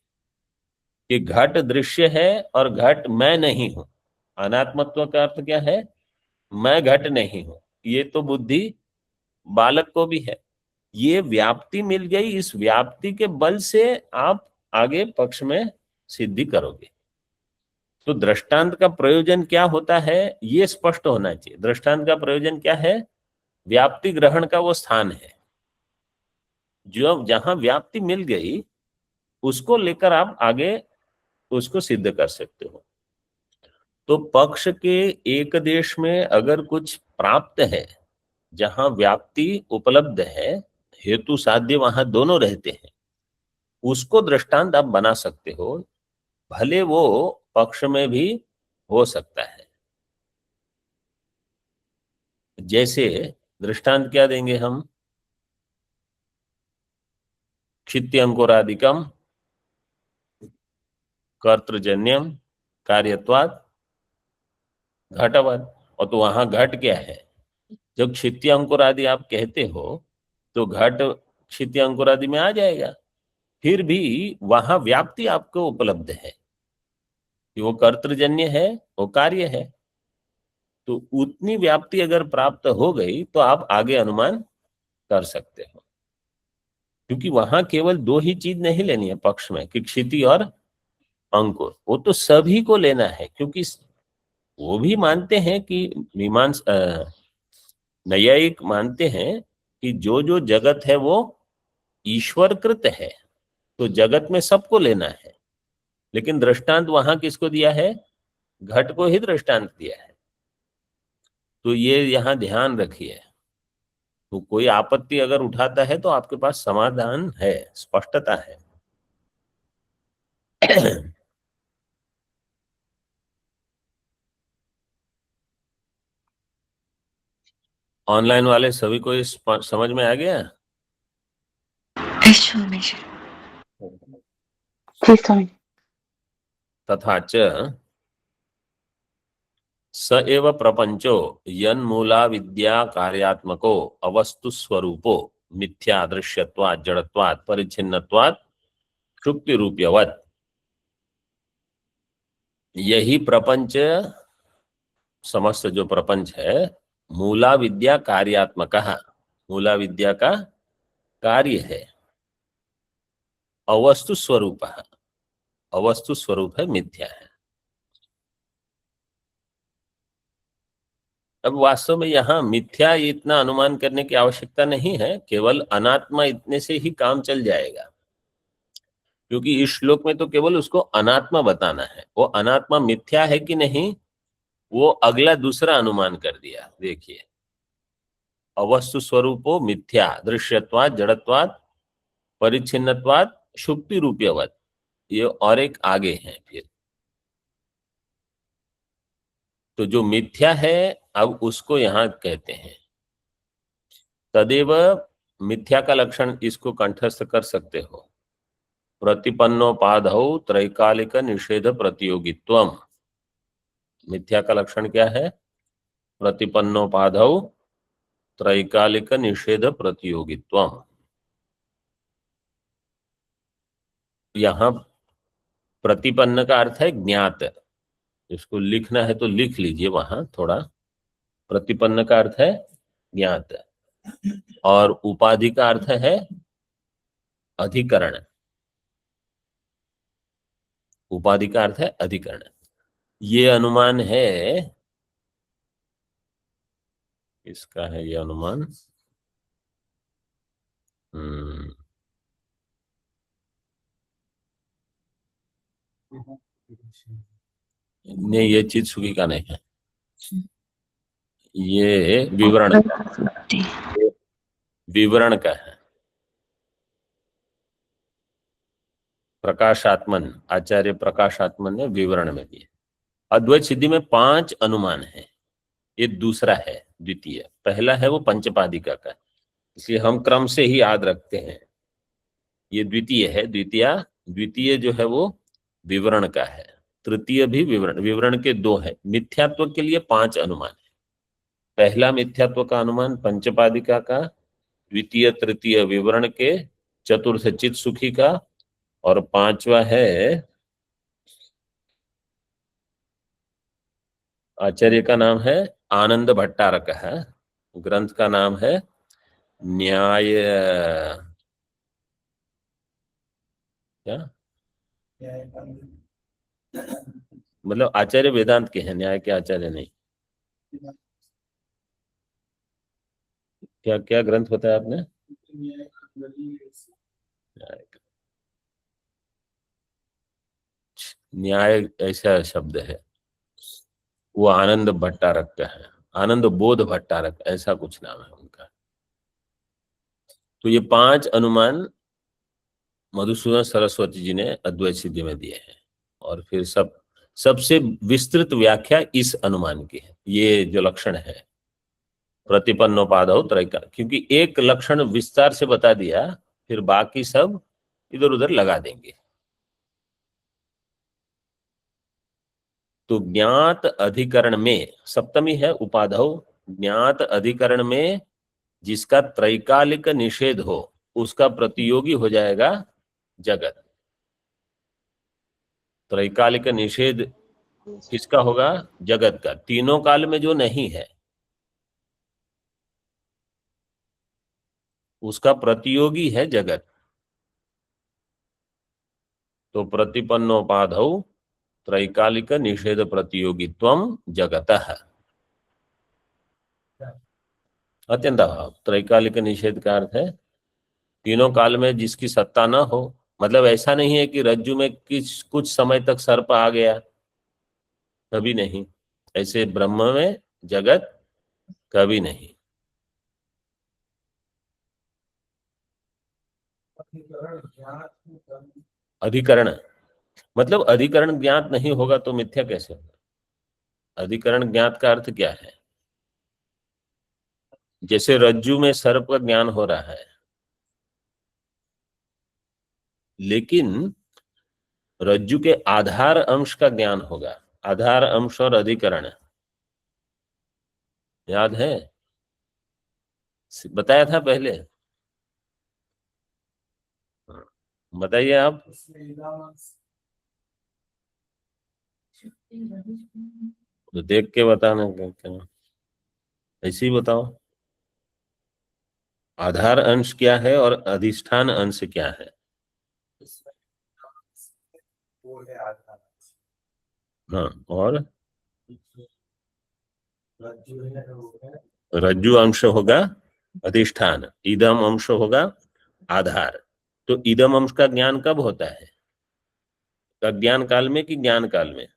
Speaker 1: कि घट दृश्य है और घट मैं नहीं हूं। अनात्मत्व का अर्थ क्या है? मैं घट नहीं हूं। ये तो बुद्धि बालक को भी है। ये व्याप्ति मिल गई, इस व्याप्ति के बल से आप आगे पक्ष में सिद्धि करोगे। तो दृष्टांत का प्रयोजन क्या होता है ये स्पष्ट होना चाहिए। दृष्टांत का प्रयोजन क्या है? व्याप्ति ग्रहण का वो स्थान है जो जहां व्याप्ति मिल गई, उसको लेकर आप आगे उसको सिद्ध कर सकते हो। तो पक्ष के एक देश में अगर कुछ प्राप्त है, जहां व्याप्ति उपलब्ध है, हेतु साध्य वहां दोनों रहते हैं, उसको दृष्टांत आप बना सकते हो। भले वो पक्ष में भी हो सकता है। जैसे दृष्टांत क्या देंगे हम? क्षित्यंकुरादिकम कर्तृजन्यम कार्यत्वात् घटवत्। और तो वहां घट क्या है? जब क्षित्यंकुरादि आप कहते हो तो घट क्षित्यंकुरादि में आ जाएगा। फिर भी वहां व्याप्ति आपको उपलब्ध है कि वो कर्तृजन्य है, वो कार्य है। तो उतनी व्याप्ति अगर प्राप्त हो गई तो आप आगे अनुमान कर सकते हो। क्योंकि वहां केवल दो ही चीज नहीं लेनी है पक्ष में कि क्षिति और अंकुर, वो तो सभी को लेना है। क्योंकि वो भी मानते हैं कि नैयायिक मानते हैं कि जो जो जगत है वो ईश्वरकृत है, तो जगत में सबको लेना है। लेकिन दृष्टांत वहां किसको दिया है? घट को ही दृष्टांत दिया है। तो ये यहाँ ध्यान रखिए। तो कोई आपत्ति अगर उठाता है तो आपके पास समाधान है, स्पष्टता है। ऑनलाइन वाले सभी को इस समझ में आ गया?
Speaker 5: जी स्वामी।
Speaker 1: तथा च स एव प्रपंचो यन्मूला विद्या कार्यात्मको अवस्तु स्वरूपो मिथ्या दृश्यत्वात् जड़त्वात् परिच्छिन्नत्वात् शुक्ति रूप्यवत्। यही प्रपंच, समस्त जो प्रपंच है, मूला विद्या कार्यात्मक, मूला विद्या का कार्य है। अवस्तु स्वरूप, अवस्तु स्वरूप है, मिथ्या है। अब वास्तव में यहाँ मिथ्या इतना अनुमान करने की आवश्यकता नहीं है, केवल अनात्मा इतने से ही काम चल जाएगा। क्योंकि इस श्लोक में तो केवल उसको अनात्मा बताना है, वो अनात्मा मिथ्या है कि नहीं वो अगला दूसरा अनुमान कर दिया। देखिए, अवस्तु स्वरूपो मिथ्या दृश्यत्वात् जड़त्वात् परिच्छिन्नत्वात् शुक्ति रूप्यवत्, ये और एक आगे है फिर। तो जो मिथ्या है अब उसको यहां कहते हैं तदेव। मिथ्या का लक्षण इसको कंठस्थ कर सकते हो। प्रतिपन्नोपाधौ त्रैकालिक निषेध प्रतियोगित्वम। मिथ्या का लक्षण क्या है? प्रतिपन्नोपाधौ त्रैकालिक निषेध प्रतियोगित्वम। यहां प्रतिपन्न का अर्थ है ज्ञात, इसको लिखना है तो लिख लीजिए वहां थोड़ा। प्रतिपन्न का अर्थ है ज्ञात, और उपाधि का अर्थ है अधिकरण। उपाधि का अर्थ है अधिकरण। ये अनुमान है, इसका है ये अनुमान। नहीं, ये चीज सुखी का नहीं है, ये विवरण विवरण का है। प्रकाशात्मन, आचार्य प्रकाशात्मन ने विवरण में दिए। अद्वैत सिद्धि में 5 अनुमान है, ये दूसरा है द्वितीय। पहला है वो पंचपादिका का, इसलिए हम क्रम से ही याद रखते हैं। ये द्वितीय है, द्वितीय जो है वो विवरण का है। तृतीय भी विवरण के 2 है। मिथ्यात्व के लिए 5 अनुमान है। पहला मिथ्यात्व का अनुमान पंचपादिका का, द्वितीय तृतीय विवरण के, चतुर्थ चित्त सुखी का, और 5वां है आचार्य का नाम है आनंद भट्टारक है। ग्रंथ का नाम है न्याय, क्या मतलब आचार्य वेदांत के हैं, न्याय के आचार्य नहीं। क्या क्या ग्रंथ बताया आपने? न्याय ऐसा शब्द है, वो आनंद भट्टारक का है, आनंद बोध भट्टारक ऐसा कुछ नाम है उनका। तो ये 5 अनुमान मधुसूदन सरस्वती जी ने अद्वैत सिद्धि में दिए हैं, और फिर सबसे विस्तृत व्याख्या इस अनुमान की है। ये जो लक्षण है प्रतिपन्नोपाधौ त्रैका, क्योंकि एक लक्षण विस्तार से बता दिया, फिर बाकी सब इधर उधर लगा देंगे। तो ज्ञात अधिकरण में, सप्तमी है उपाधौ, ज्ञात अधिकरण में जिसका त्रैकालिक निषेध हो उसका प्रतियोगी हो जाएगा जगत। त्रैकालिक निषेध किसका होगा? जगत का। तीनों काल में जो नहीं है उसका प्रतियोगी है जगत। तो प्रतिपन्नोपाधौ त्रैकालिक निषेध प्रतियोगित्वम जगतः। अत्यंत अभाव, त्रैकालिक निषेध का अर्थ है तीनों काल में जिसकी सत्ता न हो। मतलब ऐसा नहीं है कि रज्जु में कुछ समय तक सर्प आ गया, कभी नहीं। ऐसे ब्रह्म में जगत कभी नहीं। अधिकरण मतलब अधिकरण ज्ञात नहीं होगा तो मिथ्या कैसे होगा? अधिकरण ज्ञात का अर्थ क्या है? जैसे रज्जु में सर्प का ज्ञान हो रहा है, लेकिन रज्जु के आधार अंश का ज्ञान होगा। आधार अंश और अधिकरण याद है, बताया था पहले। बताइए आप। तो देख के बताना क्या, ऐसे ही बताओ। आधार अंश क्या है और अधिष्ठान अंश क्या है? हाँ, और रज्जु अंश होगा अधिष्ठान, इदम अंश होगा आधार। तो इदम अंश का ज्ञान कब होता है? अज्ञान काल में कि ज्ञान काल में?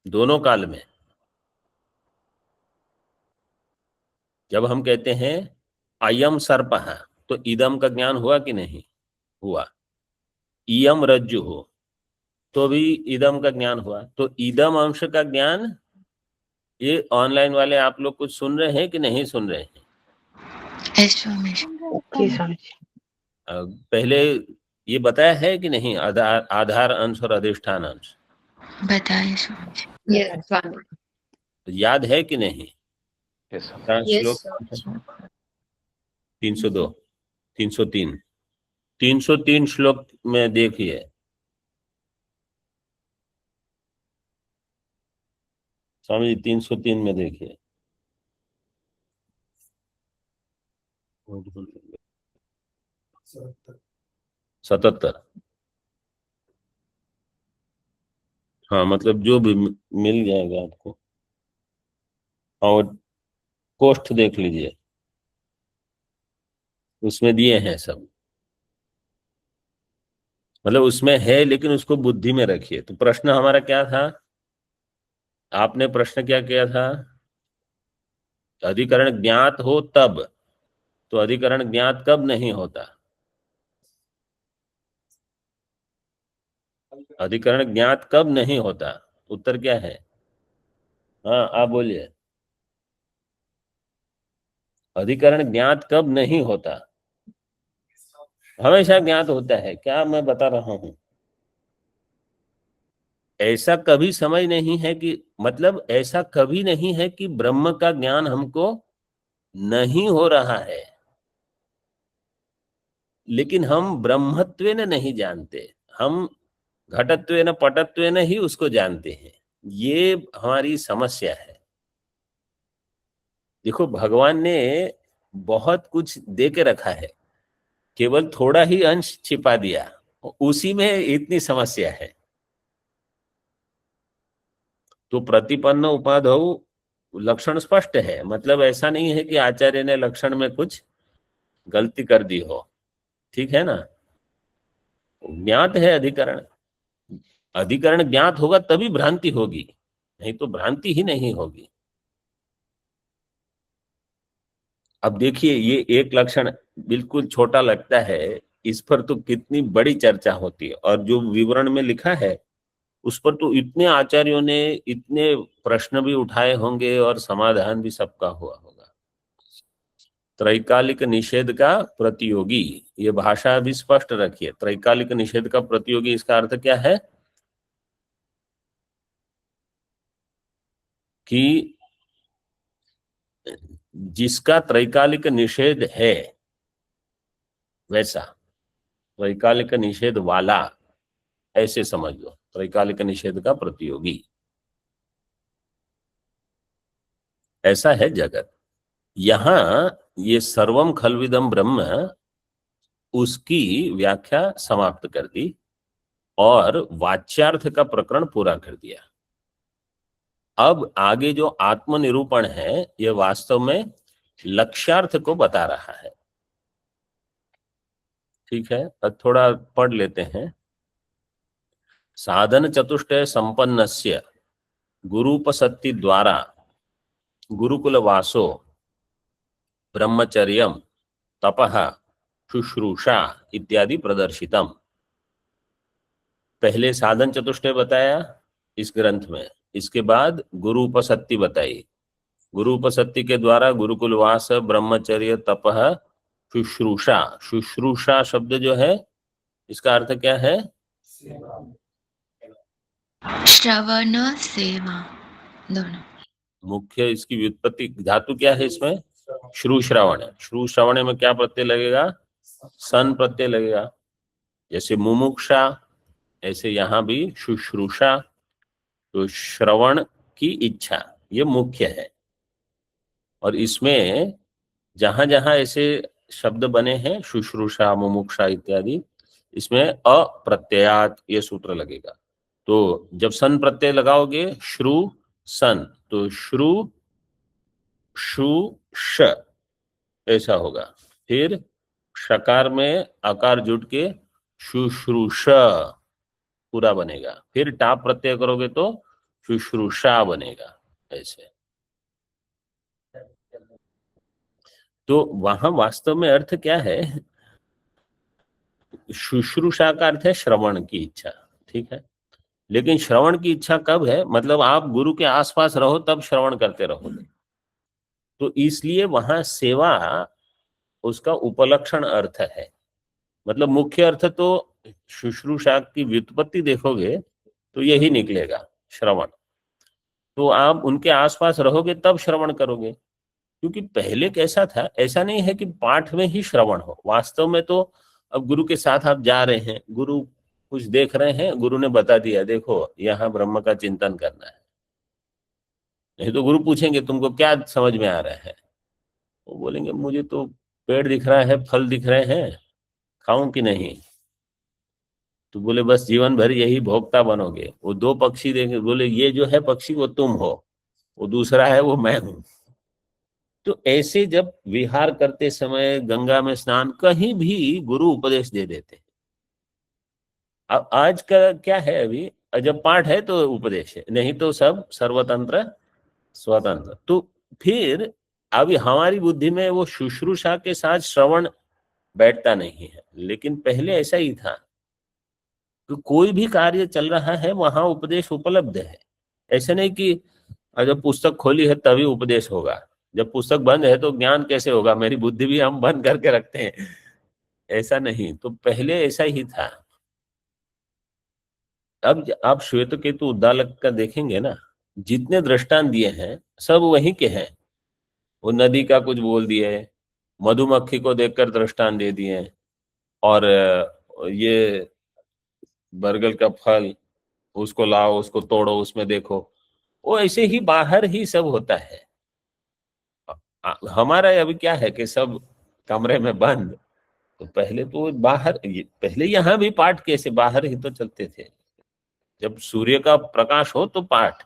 Speaker 1: दोनों काल में। जब हम कहते हैं अयम सर्पः, तो इदम का ज्ञान हुआ कि नहीं हुआ? इयम रज्जु हो तो भी इदम का ज्ञान हुआ। तो इदम अंश का ज्ञान, ये ऑनलाइन वाले आप लोग कुछ सुन रहे हैं कि नहीं सुन रहे हैं?
Speaker 5: जी स्वामी जी।
Speaker 1: पहले ये बताया है कि नहीं, आधार अंश और अधिष्ठान अंश
Speaker 5: बताइए स्वामी जी।
Speaker 3: यस स्वामी।
Speaker 1: याद है कि नहीं?
Speaker 3: यस
Speaker 1: श्लोक 302 303 303 श्लोक में देखिए, स्वामी जी 303 में देखिए। 77। हाँ मतलब जो भी मिल जाएगा आपको, और कोष्ठ देख लीजिए, उसमें दिए हैं सब, मतलब उसमें है, लेकिन उसको बुद्धि में रखिए। तो प्रश्न हमारा क्या था, आपने प्रश्न क्या किया था, अधिकरण ज्ञात हो तब, तो अधिकरण ज्ञात कब नहीं होता, अधिकरण ज्ञात कब नहीं होता, उत्तर क्या है? हाँ आप बोलिए, अधिकरण ज्ञात कब नहीं होता? हमेशा ज्ञात होता है, क्या मैं बता रहा हूं। ऐसा कभी समय नहीं है कि, मतलब ऐसा कभी नहीं है कि ब्रह्म का ज्ञान हमको नहीं हो रहा है, लेकिन हम ब्रह्मत्वेन नहीं जानते, हम घटत्वेन पटत्वेन ही उसको जानते हैं। ये हमारी समस्या है। देखो भगवान ने बहुत कुछ दे के रखा है, केवल थोड़ा ही अंश छिपा दिया, उसी में इतनी समस्या है। तो प्रतिपन्न उपाधौ लक्षण स्पष्ट है, मतलब ऐसा नहीं है कि आचार्य ने लक्षण में कुछ गलती कर दी हो, ठीक है ना। ज्ञात है अधिकरण, अधिकरण ज्ञात होगा तभी भ्रांति होगी, नहीं तो भ्रांति ही नहीं होगी। अब देखिए ये एक लक्षण बिल्कुल छोटा लगता है, इस पर तो कितनी बड़ी चर्चा होती है, और जो विवरण में लिखा है उस पर तो इतने आचार्यों ने इतने प्रश्न भी उठाए होंगे और समाधान भी सबका हुआ होगा। त्रैकालिक निषेध का प्रतियोगी, ये भाषा भी स्पष्ट रखिए। त्रैकालिक निषेध का प्रतियोगी, इसका अर्थ क्या है कि जिसका त्रैकालिक निषेध है वैसा, त्रैकालिक निषेध वाला, ऐसे समझ लो, त्रैकालिक निषेध का प्रतियोगी, ऐसा है जगत। यहां ये सर्वम खलविदम ब्रह्म, उसकी व्याख्या समाप्त कर दी और वाच्यार्थ का प्रकरण पूरा कर दिया। अब आगे जो आत्मनिरूपण है ये वास्तव में लक्ष्यार्थ को बता रहा है, ठीक है। अब थोड़ा पढ़ लेते हैं। साधन चतुष्टय संपन्नस्य गुरुपसत्ति द्वारा गुरुकुल वासो ब्रह्मचर्यम तपः शुश्रूषा इत्यादि प्रदर्शितम। पहले साधन चतुष्टय बताया इस ग्रंथ में, इसके बाद गुरु उपसत्ति बताई, गुरु उपसत्ति के द्वारा गुरुकुलवास ब्रह्मचर्य तपः शुश्रूषा, शुश्रूषा शब्द जो है इसका अर्थ क्या है?
Speaker 5: श्रवण सेवा दोनों।
Speaker 1: मुख्य इसकी व्युत्पत्ति धातु क्या है इसमें? श्रु श्रवण। श्रु श्रवण में क्या प्रत्यय लगेगा? सन प्रत्यय लगेगा। जैसे मुमुक्षा, ऐसे यहां भी शुश्रूषा, तो श्रवण की इच्छा ये मुख्य है। और इसमें जहां जहां ऐसे शब्द बने हैं शुश्रूषा मुमुक्षा इत्यादि, इसमें अप्रत्ययात ये सूत्र लगेगा। तो जब सन प्रत्यय लगाओगे श्रु सन, तो श्रु शु श ऐसा होगा। फिर शकार में आकार जुट के शुश्रूष पूरा बनेगा। फिर टाप प्रत्यय करोगे तो शुश्रूषा बनेगा, ऐसे। तो वहां वास्तव में अर्थ क्या है? शुश्रूषा का अर्थ है श्रवण की इच्छा, ठीक है। लेकिन श्रवण की इच्छा कब है? मतलब आप गुरु के आसपास रहो तब श्रवण करते रहोगे। तो इसलिए वहां सेवा उसका उपलक्षण अर्थ है। मतलब मुख्य अर्थ तो शुश्रूषा की व्युत्पत्ति देखोगे तो यही निकलेगा, श्रवण। तो आप उनके आसपास रहोगे तब श्रवण करोगे, क्योंकि पहले कैसा था, ऐसा नहीं है कि पाठ में ही श्रवण हो, वास्तव में तो अब गुरु के साथ आप जा रहे हैं, गुरु कुछ देख रहे हैं, गुरु ने बता दिया देखो यहाँ ब्रह्म का चिंतन करना है। नहीं तो गुरु पूछेंगे तुमको क्या समझ में आ रहा है, वो बोलेंगे मुझे तो पेड़ दिख रहा है, फल दिख रहे हैं, खाऊं कि नहीं। तो बोले बस जीवन भर यही भोक्ता बनोगे। वो दो पक्षी देंगे, बोले ये जो है पक्षी वो तुम हो, वो दूसरा है वो मैं हूं। तो ऐसे जब विहार करते समय, गंगा में स्नान, कहीं भी गुरु उपदेश दे देते हैं। अब आज का क्या है, अभी जब पाठ है तो उपदेश है, नहीं तो सब सर्वतंत्र स्वतंत्र। तो फिर अभी हमारी बुद्धि में वो शुश्रूषा के साथ श्रवण बैठता नहीं है। लेकिन पहले ऐसा ही था कि कोई भी कार्य चल रहा है वहां उपदेश उपलब्ध है। ऐसे नहीं कि जब पुस्तक खोली है तभी उपदेश होगा, जब पुस्तक बंद है तो ज्ञान कैसे होगा, मेरी बुद्धि भी हम बंद करके रखते हैं, ऐसा नहीं। तो पहले ऐसा ही था। अब आप श्वेत केतु उद्दालक का देखेंगे ना, जितने दृष्टांत दिए हैं सब वहीं के हैं। वो नदी का कुछ बोल दिए, मधुमक्खी को देखकर दृष्टांत दे दिए, और ये बरगद का फल, उसको लाओ, उसको तोड़ो, उसमें देखो। वो ऐसे ही बाहर ही सब होता है। हमारा अभी क्या है कि सब कमरे में बंद। तो पहले तो बाहर, पहले यहाँ भी पाठ कैसे बाहर ही तो चलते थे। जब सूर्य का प्रकाश हो तो पाठ,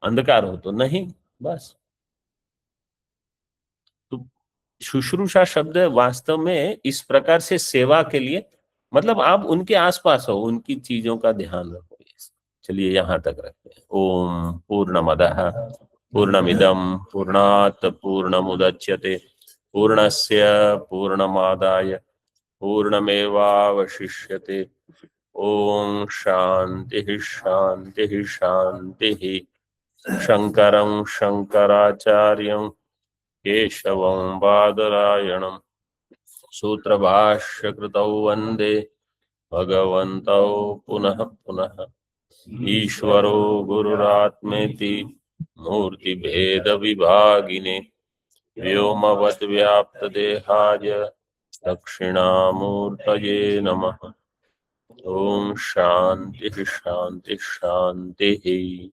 Speaker 1: अंधकार हो तो नहीं, बस। तो शुश्रूषा शब्द वास्तव में इस प्रकार से सेवा के लिए, मतलब आप उनके आसपास हो, उनकी चीजों का ध्यान रखो। चलिए यहाँ तक रखते हैं। ओम पूर्णमदः पूर्णमिदं पूर्णात् पूर्णमुदच्यते पूर्णस्य पूर्णमादाय पूर्णमेवावशिष्यते। ओम शांति शांति शांति। शंकरं शंकराचार्यं केशवं बादरायणं सूत्रभाष्यकृतौ वन्दे भगवन्तौ पुनः पुनः। ईश्वरो गुरुरात्मेति मूर्तिभेदविभागिने व्योमवद्व्याप्तदेहाय दक्षिणामूर्तये नमः। ओम शांति शांति शांति।